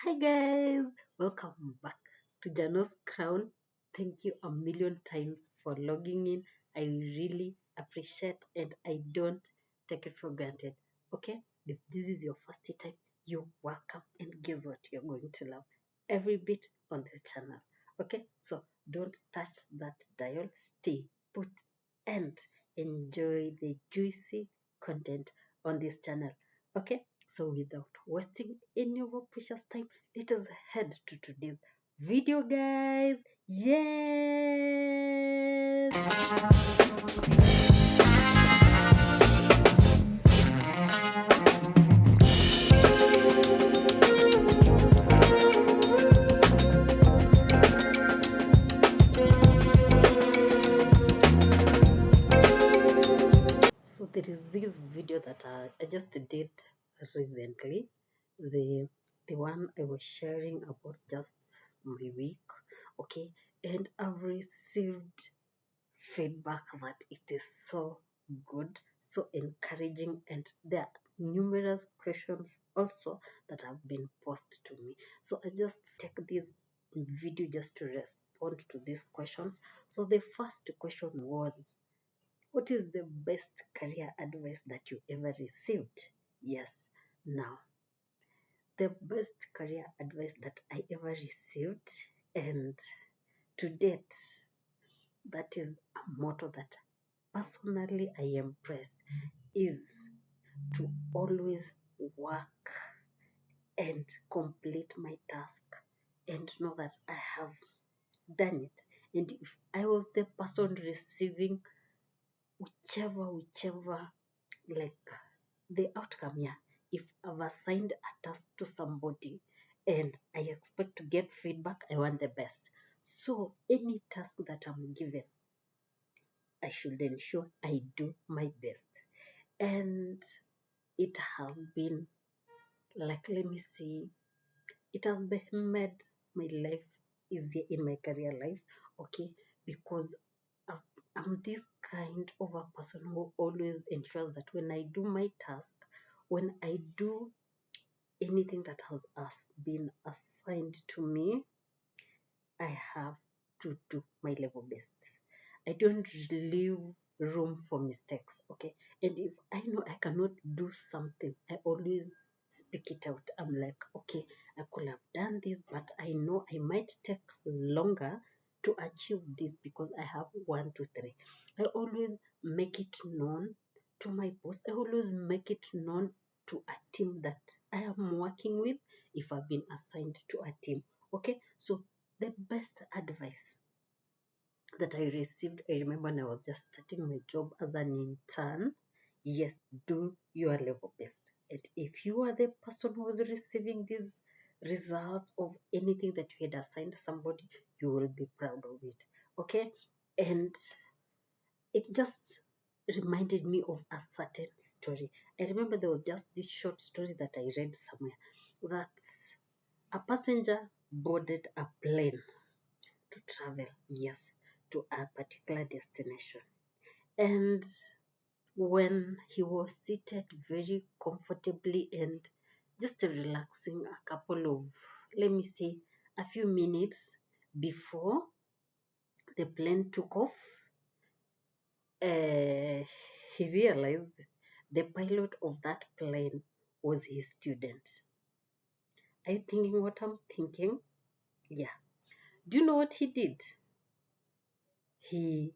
Hi guys, welcome back to Jano's Crown. Thank you a million times for logging in. I really appreciate and I don't take it for granted. Okay, if this is your first time, you're welcome. And guess what? You're going to love every bit on this channel. Okay, so don't touch that dial. Stay put and enjoy the juicy content on this channel. Okay, so without wasting any of our precious time, let us head to today's video, guys. Yes. So there is this video that I just did recently, the one I was sharing about just my week, okay, and I've received feedback that it is so good, so encouraging, and there are numerous questions also that have been posed to me. So I just take this video just to respond to these questions. So the first question was, what is the best career advice that you ever received? Yes. Now, the best career advice that I ever received, and to date, that is a motto that personally I embrace, is to always work and complete my task and know that I have done it. And if I was the person receiving whichever, like the outcome, yeah, if I've assigned a task to somebody and I expect to get feedback, I want the best. So any task that I'm given, I should ensure I do my best. And it has been, like, let me see, it has been made my life easier in my career life, okay, because I'm this kind of a person who always ensures that when I do my task, when I do anything that has been assigned to me, I have to do my level best. I don't leave room for mistakes, okay? And if I know I cannot do something, I always speak it out. I'm like, okay, I could have done this, but I know I might take longer to achieve this because I have one, two, three. I always make it known to my boss. I always make it known to a team that I am working with if I've been assigned to a team. Okay, so the best advice that I received, I remember when I was just starting my job as an intern. Yes, do your level best. And if you are the person who was receiving these results of anything that you had assigned somebody, you will be proud of it. Okay? And it just reminded me of a certain story. I remember there was just this short story that I read somewhere that a passenger boarded a plane to travel, yes, to a particular destination. And when he was seated very comfortably and just relaxing a couple of, let me say, a few minutes before the plane took off, he realized the pilot of that plane was his student. Are you thinking what I'm thinking? Yeah. Do you know what he did? He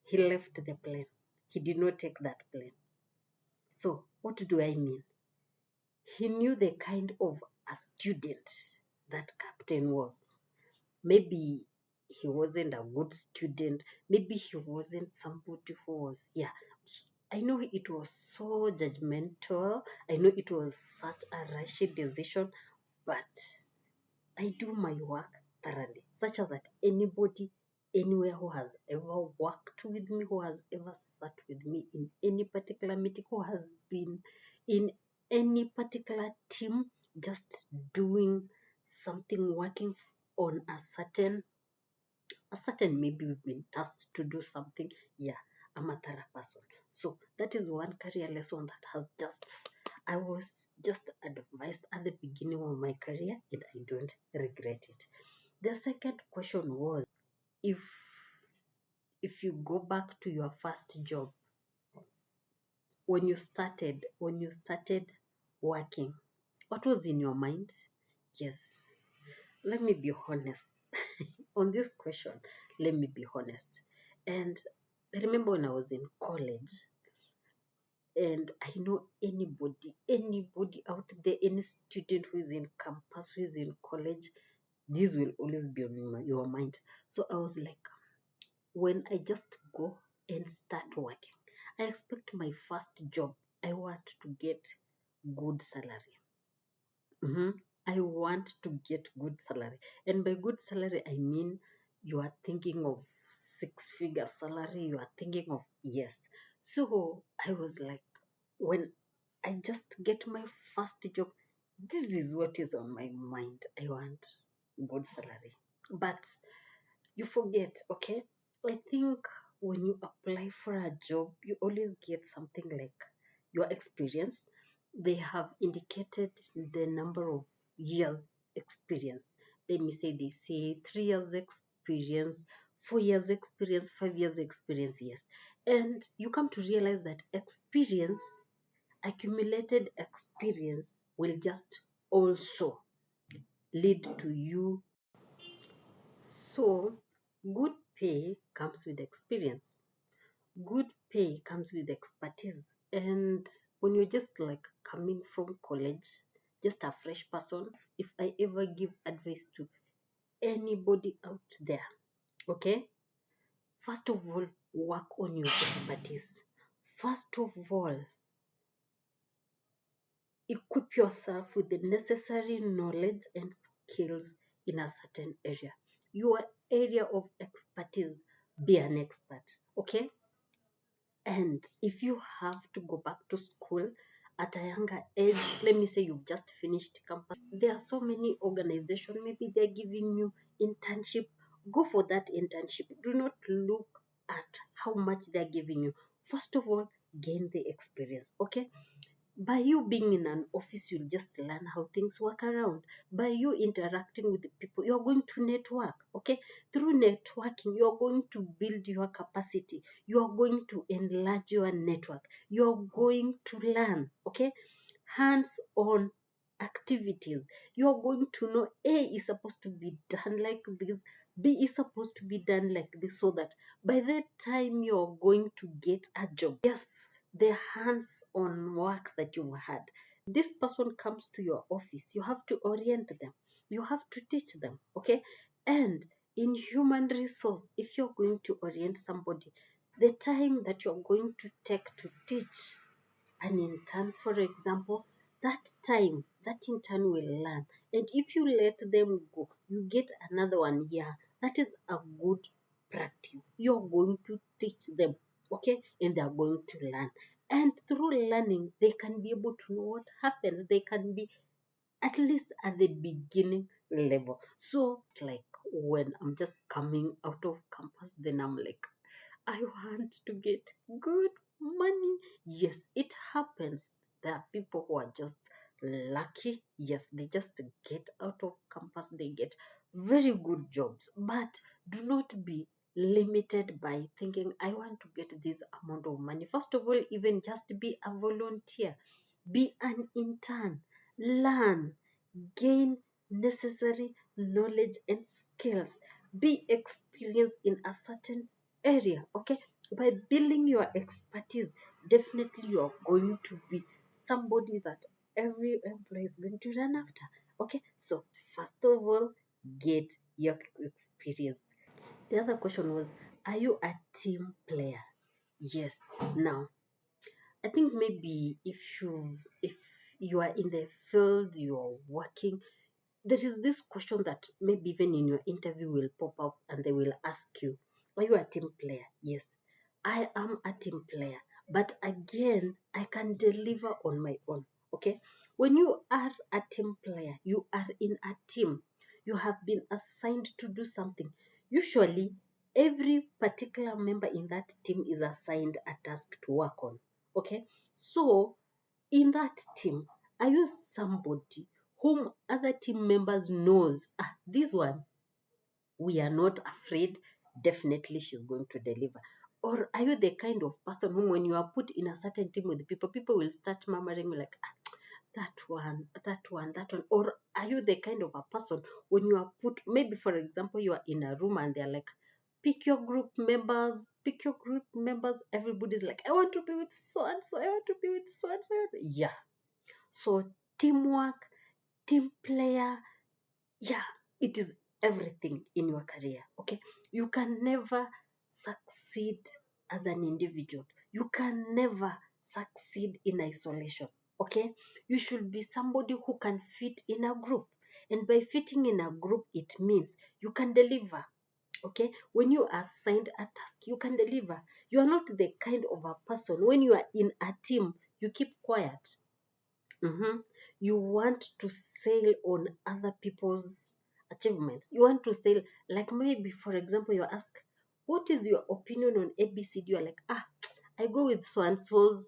he left the plane. He did not take that plane. So what do I mean? He knew the kind of a student that captain was. Maybe he wasn't a good student. Maybe he wasn't somebody who was, yeah. I know it was so judgmental. I know it was such a rushy decision, but I do my work thoroughly, such as that anybody anywhere who has ever worked with me, who has ever sat with me in any particular meeting, who has been in any particular team, just doing something, working on a certain, maybe we've been tasked to do something. Yeah, I'm a thorough person. So that is one career lesson that has just I was just advised at the beginning of my career and I don't regret it. The second question was, if you go back to your first job, when you started working, what was in your mind? Yes, let me be honest. On this question, let me be honest. And I remember when I was in college, and I know anybody out there, any student who is in campus, who is in college, this will always be on your mind. So I was like, when I just go and start working, I expect my first job, I want to get good salary. I want to get good salary. And by good salary, I mean you are thinking of six-figure salary, you are thinking of, yes. So I was like, when I just get my first job, this is what is on my mind. I want good salary. But you forget, okay? I think when you apply for a job, you always get something like your experience. They have indicated the number of years experience. Let me say they say 3 years experience, 4 years experience, 5 years experience, yes. And you come to realize that experience, accumulated experience, will just also lead to you. So, good pay comes with experience. Good pay comes with expertise. And when you're just like coming from college, just a fresh person, if I ever give advice to anybody out there, okay, first of all, work on your expertise. First of all, equip yourself with the necessary knowledge and skills in a certain area. Your area of expertise, be an expert, okay? And if you have to go back to school at a younger age, let me say you've just finished campus, there are so many organizations, maybe they're giving you internship. Go for that internship. Do not look at how much they're giving you. First of all, gain the experience, okay? By you being in an office, you'll just learn how things work around. By you interacting with the people, you're going to network, okay? Through networking, you're going to build your capacity. You're going to enlarge your network. You're going to learn, okay? Hands-on activities. You're going to know A is supposed to be done like this, B is supposed to be done like this, so that by the time you're going to get a job, yes, the hands-on work that you've had, this person comes to your office, you have to orient them, you have to teach them, okay? And in human resource, if you're going to orient somebody, the time that you're going to take to teach an intern, for example, that time that intern will learn. And if you let them go, you get another one. Yeah, that is a good practice. You're going to teach them, okay? And they're going to learn. And through learning, they can be able to know what happens. They can be at least at the beginning level. So, like when I'm just coming out of campus, then I'm like, I want to get good money. Yes, it happens. There are people who are just lucky. Yes, they just get out of campus, they get very good jobs. But do not be limited by thinking, I want to get this amount of money. First of all, even just be a volunteer, be an intern, learn, gain necessary knowledge and skills, be experienced in a certain area, okay? By building your expertise, definitely you're going to be somebody that every employee is going to run after, okay? So first of all, get your experience. The other question was, are you a team player? Yes. Now, I think maybe if you are in the field, you are working, there is this question that maybe even in your interview will pop up and they will ask you, are you a team player? Yes, I am a team player. But again, I can deliver on my own. Okay? When you are a team player, you are in a team. You have been assigned to do something. Usually, every particular member in that team is assigned a task to work on. Okay? So, in that team, are you somebody whom other team members knows, this one, we are not afraid, definitely she's going to deliver? Or are you the kind of person whom when you are put in a certain team with people, people will start murmuring like, that one, that one, that one? Or are you the kind of a person when you are put, maybe for example, you are in a room and they're like, pick your group members, everybody's like, I want to be with so and so, I want to be with so and so. Yeah. So teamwork, team player, yeah, it is everything in your career. Okay, you can never succeed as an individual, you can never succeed in isolation. Okay, you should be somebody who can fit in a group, and by fitting in a group, it means you can deliver. Okay, when you are assigned a task, you can deliver. You are not the kind of a person when you are in a team you keep quiet. You want to sail on other people's achievements. You want to sail, like maybe, for example, you're asked, what is your opinion on ABCD? You're like, I go with so and so's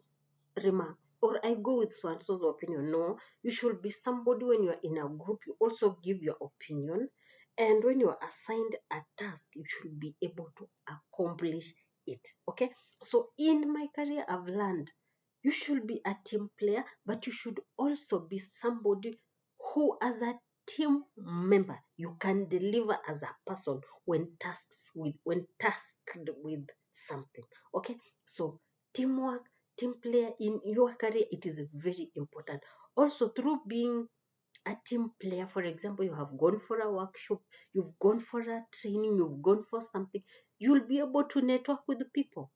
remarks, or I go with so and so's opinion. No, you should be somebody when you're in a group, you also give your opinion. And when you're assigned a task, you should be able to accomplish it. Okay, so in my career, I've learned you should be a team player, but you should also be somebody who, as a team member, you can deliver as a person when tasked with something. Okay, so teamwork, team player in your career, it is very important. Also, through being a team player, for example, you have gone for a workshop, you've gone for a training, you've gone for something, you'll be able to network with people.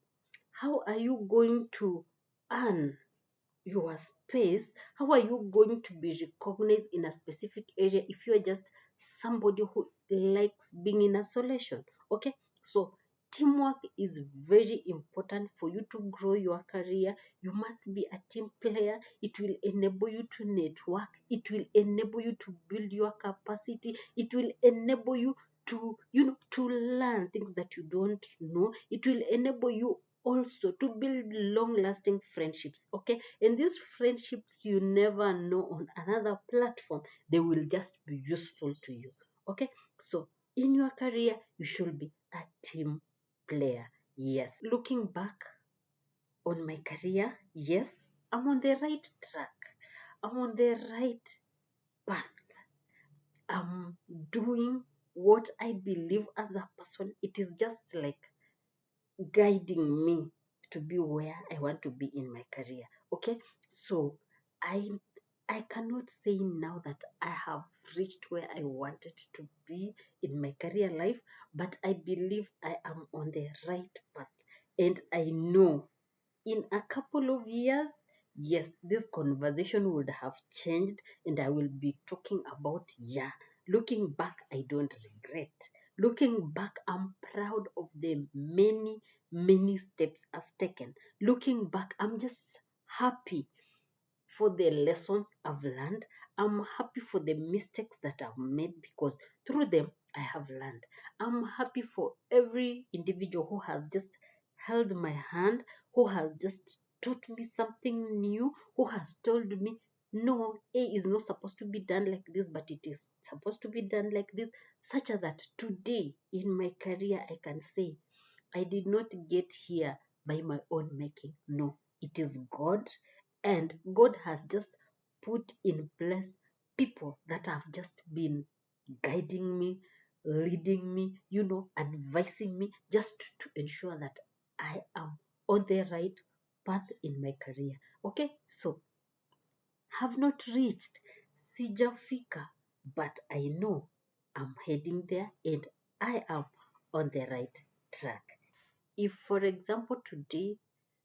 How are you going to earn your space? How are you going to be recognized in a specific area if you're just somebody who likes being in isolation? Okay, so teamwork is very important for you to grow your career. You must be a team player. It will enable you to network, it will enable you to build your capacity, it will enable you to to learn things that you don't know. It will enable you also to build long lasting friendships. Okay, and these friendships, you never know, on another platform they will just be useful to you. Okay, so in your career you should be a team player. Yes, looking back on my career, yes, I'm on the right track, I'm on the right path. I'm doing what I believe as a person. It is just like guiding me to be where I want to be in my career. Okay, so I I cannot say now that I have reached where I wanted to be in my career life, but I believe I am on the right path, and I know in a couple of years, yes, this conversation would have changed, and I will be talking about, yeah, looking back, I don't regret. Looking back, I'm proud of the many steps I've taken. Looking back, I'm just happy for the lessons I've learned. I'm happy for the mistakes that I've made, because through them I have learned. I'm happy for every individual who has just held my hand, who has just taught me something new, who has told me, no, A is not supposed to be done like this, but it is supposed to be done like this, such that today in my career I can say, I did not get here by my own making. No, it is God, and God has just put in place people that have just been guiding me, leading me, advising me, just to ensure that I am on the right path in my career. Okay, so have not reached sijafika, but I know I'm heading there, and I am on the right track. If, for example, today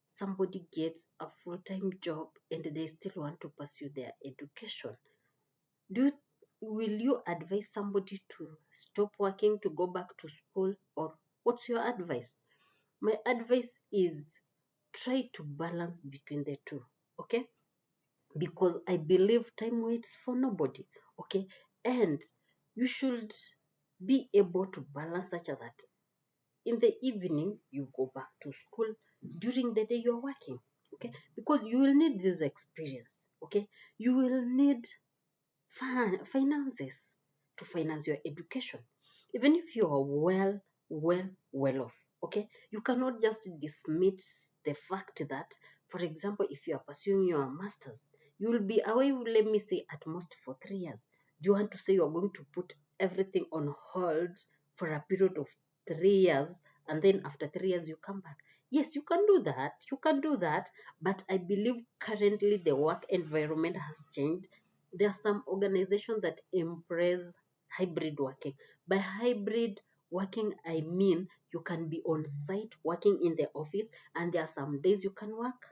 somebody gets a full-time job and they still want to pursue their education, do you, will you advise somebody to stop working to go back to school, or what's your advice? My advice is, try to balance between the two. Okay, because I believe time waits for nobody. Okay, and you should be able to balance such that in the evening you go back to school, during the day you're working. Okay, because you will need this experience. Okay, you will need finances to finance your education. Even if you are well off, okay, you cannot just dismiss the fact that, for example, if you are pursuing your master's, you will be away, let me say, at most for 3 years. Do you want to say you are going to put everything on hold for a period of 3 years, and then after 3 years you come back? Yes, you can do that. You can do that. But I believe currently the work environment has changed. There are some organizations that embrace hybrid working. By hybrid working, I mean you can be on site working in the office, and there are some days you can work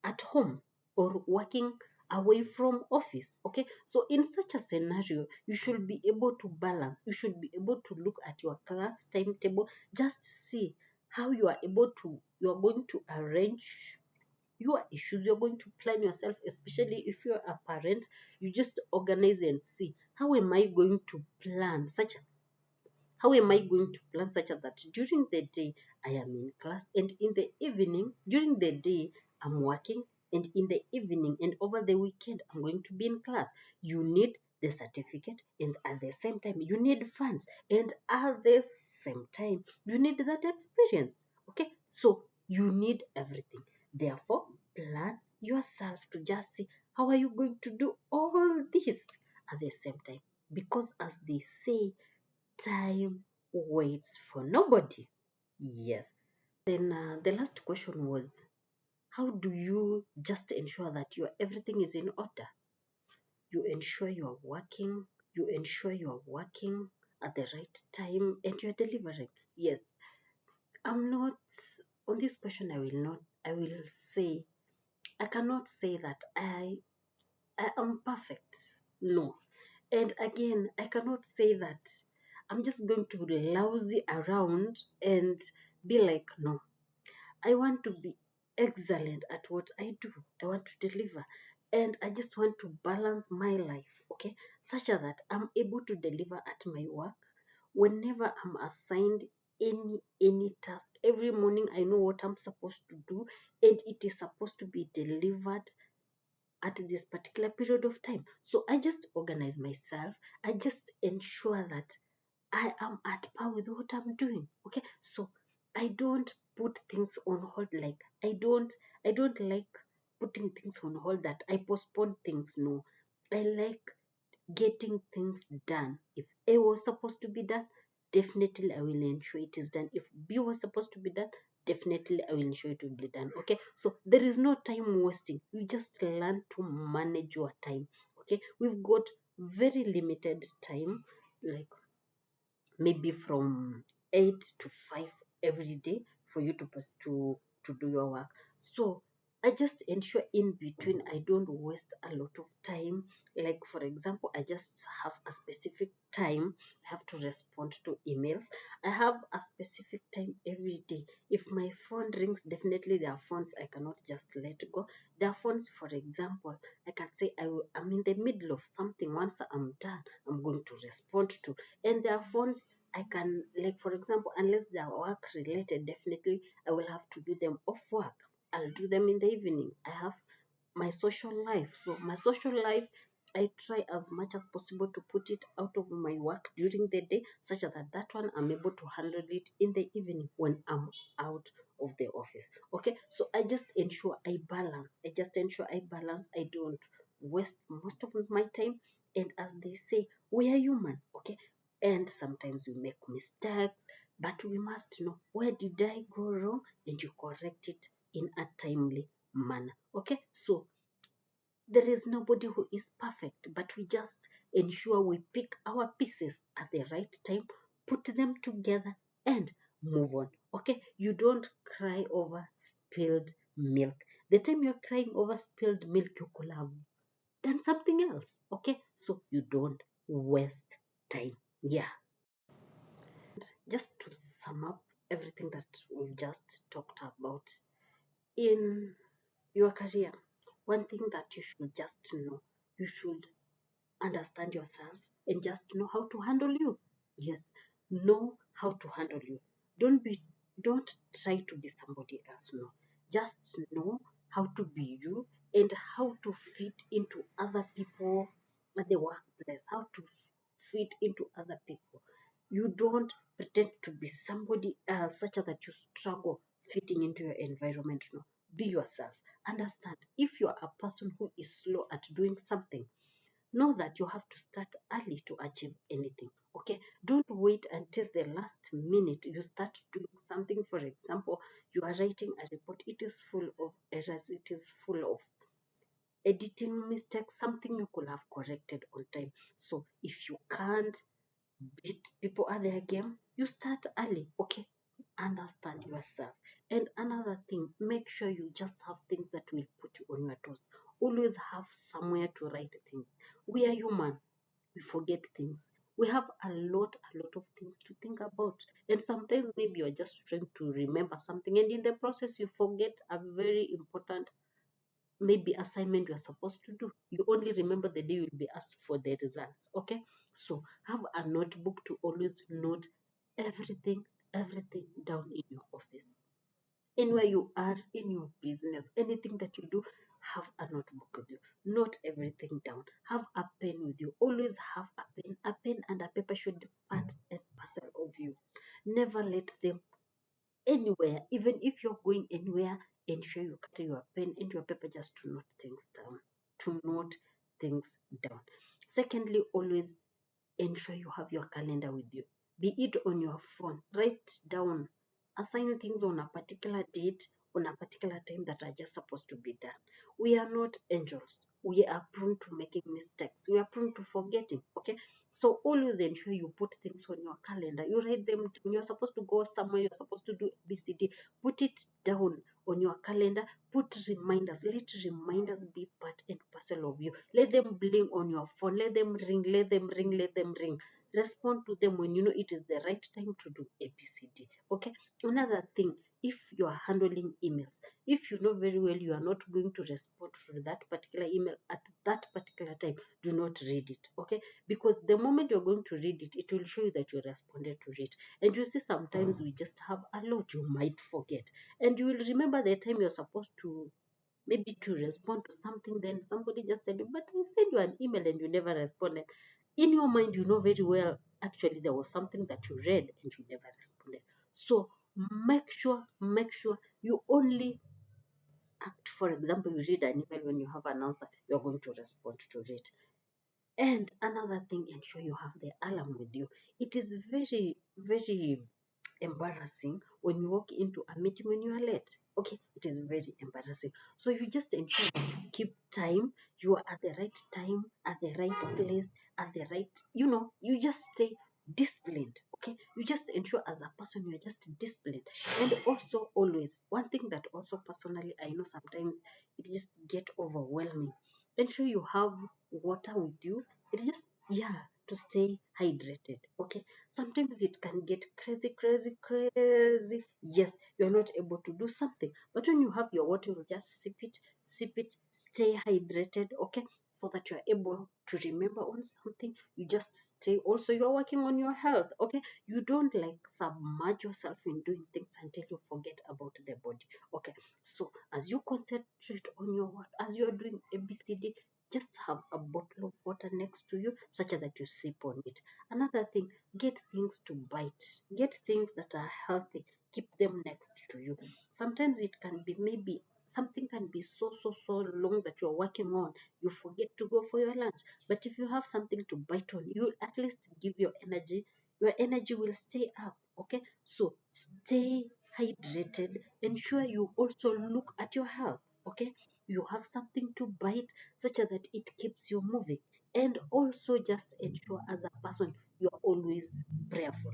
at home or working away from office. Okay, so in such a scenario, you should be able to balance. You should be able to look at your class timetable, just see how you are going to arrange your issues. You're going to plan yourself, especially if you're a parent. You just organize and see, how am I going to plan such how am I going to plan such that during the day I am in class, and in the evening, during the day I'm working, and in the evening and over the weekend I'm going to be in class? You need the certificate, and at the same time you need funds, and at the same time you need that experience. Okay, so you need everything. Therefore, plan yourself to just see, how are you going to do all this at the same time? Because as they say, time waits for nobody. Yes. Then the last question was, how do you just ensure that your everything is in order? You ensure you are working, you ensure you are working at the right time, and you're delivering. Yes, I'm not on this question. I will say, I cannot say that I am perfect. No. And again, I cannot say that I'm just going to lousy around and be like, no, I want to be excellent at what I do. I want to deliver. And I just want to balance my life, okay, such that I'm able to deliver at my work whenever I'm assigned any task. Every morning I know what I'm supposed to do, and it is supposed to be delivered at this particular period of time. So I just organize myself. I just ensure that I am at par with what I'm doing. Okay. So I don't put things on hold. Like I don't like putting things on hold, that I postpone things. No. I like getting things done. If A was supposed to be done, definitely I will ensure it is done. If B was supposed to be done, definitely I will ensure it will be done. Okay, so there is no time wasting. You just learn to manage your time. Okay, we've got very limited time, like maybe from 8 to 5 every day for you to do your work. So I just ensure in between I don't waste a lot of time. Like for example, I just have a specific time I have to respond to emails. I have a specific time every day. If my phone rings, definitely there are phones I cannot just let go. There are phones, for example, I can say I'm in the middle of something. Once I'm done, I'm going to respond to. And there are phones I can, like for example, unless they are work related, definitely I will have to do them off work. I'll do them in the evening. I have my social life. So my social life, I try as much as possible to put it out of my work during the day, such that that one I'm able to handle it in the evening when I'm out of the office. Okay, so I just ensure I balance. I just ensure I balance. I don't waste most of my time. And as they say, we are human. Okay, and sometimes we make mistakes, but we must know, where did I go wrong, and you correct it in a timely manner. Okay, so there is nobody who is perfect, but we just ensure we pick our pieces at the right time, put them together, and move on. Okay, you don't cry over spilled milk. The time you're crying over spilled milk, you could have done something else. Okay, so you don't waste time. Yeah, just to sum up everything that we've just talked about, in your career, one thing that you should just know, you should understand yourself and just know how to handle you. Yes, know how to handle you. Don't try to be somebody else. No, just know how to be you, and how to fit into other people at the workplace, how to fit into other people. You don't pretend to be somebody else such that you struggle fitting into your environment. No, be yourself. Understand, if you are a person who is slow at doing something, know that you have to start early to achieve anything. Okay, don't wait until the last minute you start doing something. For example, you are writing a report, it is full of errors, it is full of editing mistakes, something you could have corrected on time. So if you can't beat people at their game, you start early. Okay, understand yourself. And another thing, make sure you just have things that will put you on your toes. Always have somewhere to write things. We are human, we forget things. We have a lot of things to think about. And sometimes maybe you're just trying to remember something, and in the process, you forget a very important maybe assignment you're supposed to do. You only remember the day you'll be asked for the results. Okay, so have a notebook to always note everything, everything down in your office, anywhere you are, in your business, anything that you do. Have a notebook with you, note everything down. Have a pen with you, always have a pen and a paper should be part and parcel of you. Never let them anywhere. Even if you're going anywhere, ensure you carry your pen and your paper just to note things down. To note things down. Secondly, always ensure you have your calendar with you. Be it on your phone, write down, assign things on a particular date, on a particular time that are just supposed to be done. We are not angels. We are prone to making mistakes. We are prone to forgetting. Okay. So always ensure you put things on your calendar. You write them when you're supposed to go somewhere, you're supposed to do BCD. Put it down on your calendar. Put reminders. Let reminders be part and parcel of you. Let them bling on your phone. Let them ring. Let them ring. Let them ring. Respond to them when you know it is the right time to do ABCD. Okay. Another thing, if you are handling emails, if you know very well you are not going to respond to that particular email at that particular time, do not read it. Okay, because the moment you're going to read it, it will show you that you responded to it. And you see, sometimes we just have a lot you might forget, and you will remember the time you're supposed to maybe to respond to something, then somebody just tell you, but I sent you an email and you never responded. In your mind, you know very well actually there was something that you read and you never responded. So make sure you only act. For example, you read an email, when you have an answer, you're going to respond to it. And another thing, ensure you have the alarm with you. It is very embarrassing when you walk into a meeting when you are late. Okay, it is very embarrassing. So you just ensure that you keep time, you are at the right time, at the right place, at the right, you just stay disciplined. Okay, you just ensure as a person you're just disciplined. And also, always, one thing that also personally I know sometimes it just get overwhelming. Ensure you have water with you. It just, yeah, to stay hydrated. Okay, sometimes it can get crazy. Yes, you're not able to do something, but when you have your water, you just sip it, stay hydrated. Okay, so that you're able to remember on something. You just stay, also you're working on your health. Okay, you don't like submerge yourself in doing things until you forget about the body. Okay, so as you concentrate on your work, as you're doing ABCD, just have a bottle of water next to you such that you sip on it. Another thing, get things to bite. Get things that are healthy. Keep them next to you. Sometimes it can be, maybe something can be so long that you're working on. You forget to go for your lunch. But if you have something to bite on, you'll at least give your energy. Your energy will stay up. Okay? So stay hydrated. Ensure you also look at your health. Okay? You have something to bite such that it keeps you moving. And also just ensure as a person you are always prayerful.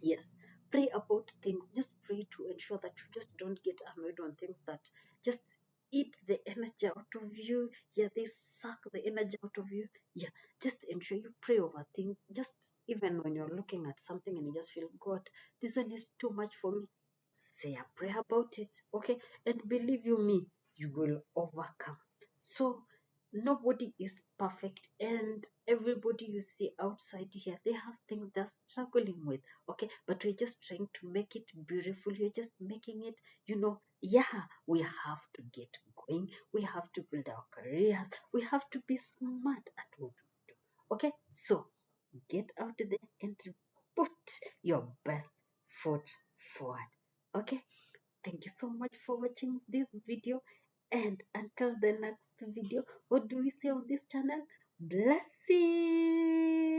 Yes, pray about things. Just pray to ensure that you just don't get annoyed on things that just eat the energy out of you. Yeah, they suck the energy out of you. Yeah, just ensure you pray over things. Just even when you're looking at something and you just feel, God, this one is too much for me, say a prayer about it. Okay, and believe you me, you will overcome. So nobody is perfect, and everybody you see outside here, they have things they're struggling with. Okay, but we're just trying to make it beautiful. You're just making it, yeah, we have to get going, we have to build our careers, we have to be smart at what we do. Okay, so get out there and put your best foot forward. Okay, thank you so much for watching this video. And until the next video, what do we say on this channel? Blessings.